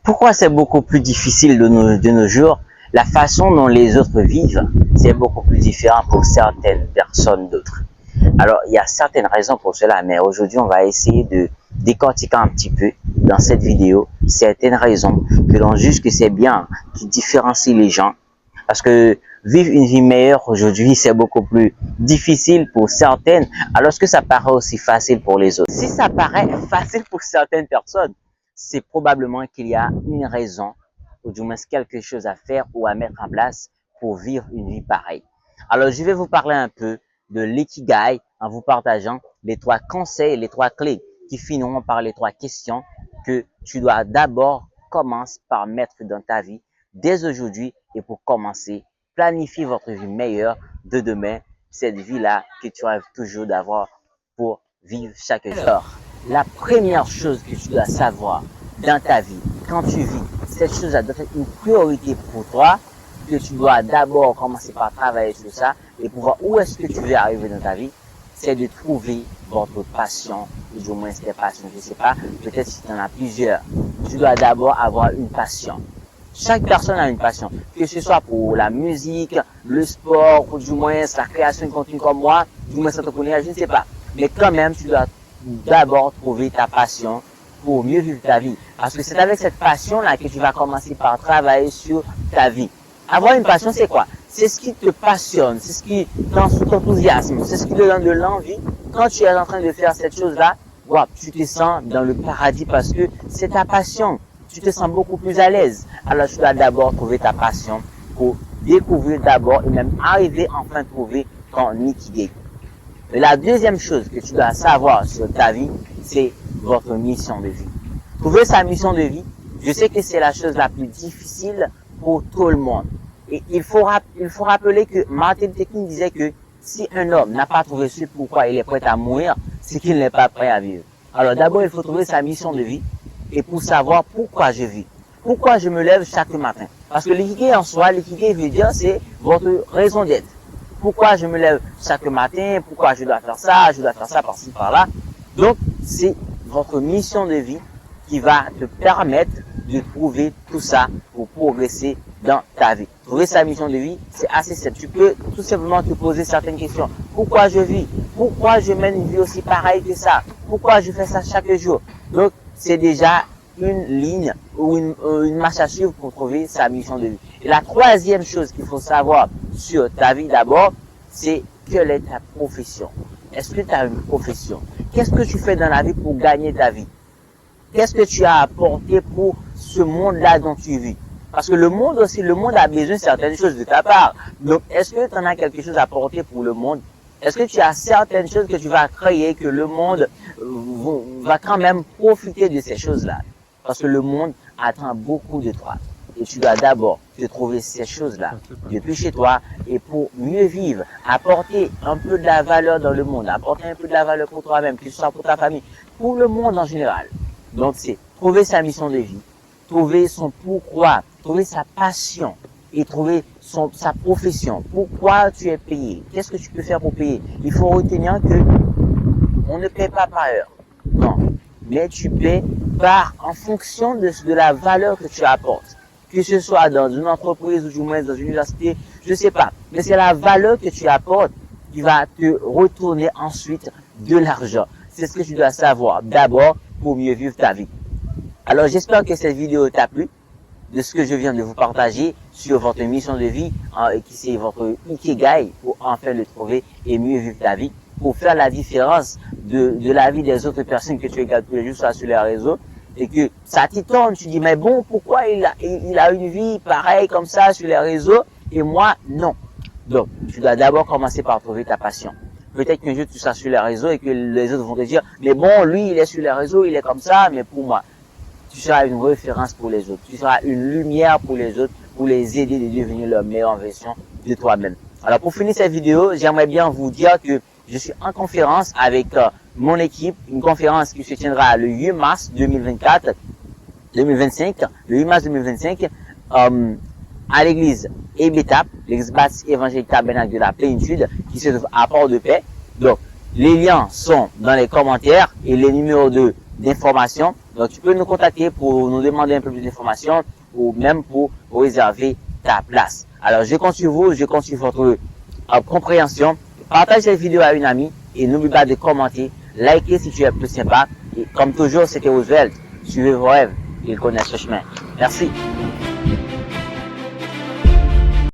Pourquoi c'est beaucoup plus difficile de nos jours? La façon dont les autres vivent, c'est beaucoup plus différent pour certaines personnes d'autres. Alors, il y a certaines raisons pour cela, mais aujourd'hui, on va essayer de décortiquer un petit peu dans cette vidéo certaines raisons que l'on juge que c'est bien, qui différencient les gens. Parce que vivre une vie meilleure aujourd'hui, c'est beaucoup plus difficile pour certaines, alors que ça paraît aussi facile pour les autres. Si ça paraît facile pour certaines personnes, c'est probablement qu'il y a une raison, ou du moins quelque chose à faire ou à mettre en place pour vivre une vie pareille. Alors, je vais vous parler un peu de l'ikigai en vous partageant les 3 conseils, les 3 clés qui finiront par les 3 questions que tu dois d'abord commencer par mettre dans ta vie dès aujourd'hui et pour commencer, planifier votre vie meilleure de demain, cette vie-là que tu rêves toujours d'avoir pour vivre chaque jour. La première chose que tu dois savoir dans ta vie, quand tu vis, cette chose-là doit être une priorité pour toi, que tu dois d'abord commencer par travailler sur ça et pour voir où est-ce que tu veux arriver dans ta vie, c'est de trouver votre passion, ou du moins tes passions, je ne sais pas, peut-être si tu en as plusieurs. Tu dois d'abord avoir une passion. Chaque personne a une passion, que ce soit pour la musique, le sport, ou du moins la création de contenu comme moi, du moins s'entretenir, je ne sais pas. Mais quand même, tu dois d'abord trouver ta passion pour mieux vivre ta vie. Parce que c'est avec cette passion-là que tu vas commencer par travailler sur ta vie. Avoir une passion, c'est quoi? C'est ce qui te passionne, c'est ce qui t'enthousiasme, c'est ce qui te donne de l'envie. Quand tu es en train de faire cette chose-là, wow, tu te sens dans le paradis parce que c'est ta passion. Tu te sens beaucoup plus à l'aise. Alors, tu dois d'abord trouver ta passion pour découvrir d'abord et même arriver enfin à trouver ton ikigai. Et la deuxième chose que tu dois savoir sur ta vie, c'est votre mission de vie. Trouver sa mission de vie, je sais que c'est la chose la plus difficile pour tout le monde. Et il faut rappeler que Martin Luther King disait que si un homme n'a pas trouvé ce pourquoi il est prêt à mourir, c'est qu'il n'est pas prêt à vivre. Alors d'abord, il faut trouver sa mission de vie et pour savoir pourquoi je vis. Pourquoi je me lève chaque matin. Parce que l'ikigai en soi, l'ikigai veut dire c'est votre raison d'être. Pourquoi je me lève chaque matin, pourquoi je dois faire ça par-ci, par-là. Donc, c'est votre mission de vie qui va te permettre de trouver tout ça pour progresser dans ta vie. Trouver sa mission de vie, c'est assez simple. Tu peux tout simplement te poser certaines questions. Pourquoi je vis? Pourquoi je mène une vie aussi pareille que ça? Pourquoi je fais ça chaque jour? Donc, c'est déjà une ligne ou une marche à suivre pour trouver sa mission de vie. Et la troisième chose qu'il faut savoir sur ta vie d'abord, c'est quelle est ta profession? Est-ce que tu as une profession? Qu'est-ce que tu fais dans la vie pour gagner ta vie? Qu'est-ce que tu as apporté pour ce monde-là dont tu vis? Parce que le monde aussi, le monde a besoin de certaines choses de ta part. Donc, est-ce que tu en as quelque chose à apporter pour le monde? Est-ce que tu as certaines choses que tu vas créer, que le monde va quand même profiter de ces choses-là? Parce que le monde attend beaucoup de toi. Et tu dois d'abord te trouver ces choses-là depuis chez toi et pour mieux vivre, apporter un peu de la valeur dans le monde, apporter un peu de la valeur pour toi-même, que ce soit pour ta famille, pour le monde en général. Donc, c'est trouver sa mission de vie, trouver son pourquoi, trouver sa passion et trouver sa profession. Pourquoi tu es payé? Qu'est-ce que tu peux faire pour payer? Il faut retenir que on ne paie pas par heure. Non. Mais tu paies en fonction de la valeur que tu apportes. Que ce soit dans une entreprise ou du moins dans une université, je sais pas. Mais c'est la valeur que tu apportes qui va te retourner ensuite de l'argent. C'est ce que tu dois savoir d'abord pour mieux vivre ta vie. Alors j'espère que cette vidéo t'a plu, de ce que je viens de vous partager sur votre mission de vie, qui c'est votre ikigai pour enfin le trouver et mieux vivre ta vie, pour faire la différence de la vie des autres personnes que tu regardes tous les jours sur les réseaux. Et que ça t'étonne, tu dis, mais bon, pourquoi il a une vie pareille comme ça sur les réseaux et moi, non. Donc, tu dois d'abord commencer par trouver ta passion. Peut-être qu'un jour tu seras sur les réseaux et que les autres vont te dire, mais bon, lui, il est sur les réseaux, il est comme ça, mais pour moi, tu seras une référence pour les autres. Tu seras une lumière pour les autres, pour les aider de devenir leur meilleure version de toi-même. Alors, pour finir cette vidéo, j'aimerais bien vous dire que je suis en conférence avec mon équipe, une conférence qui se tiendra le 8 mars 2025, le 8 mars 2025, à l'église Ebetap, l'église baptiste évangélique tabernacle de la plénitude, qui se trouve à Port-de-Paix. Donc, les liens sont dans les commentaires et les numéros d'information Donc, tu peux nous contacter pour nous demander un peu plus d'informations ou même pour réserver ta place. Alors, je compte sur vous, je compte sur votre compréhension. Partage cette vidéo à une amie et n'oublie pas de commenter, liker si tu es plus sympa. Et comme toujours, c'était Roosevelt. Suivez vos rêves, ils connaissent ce chemin. Merci.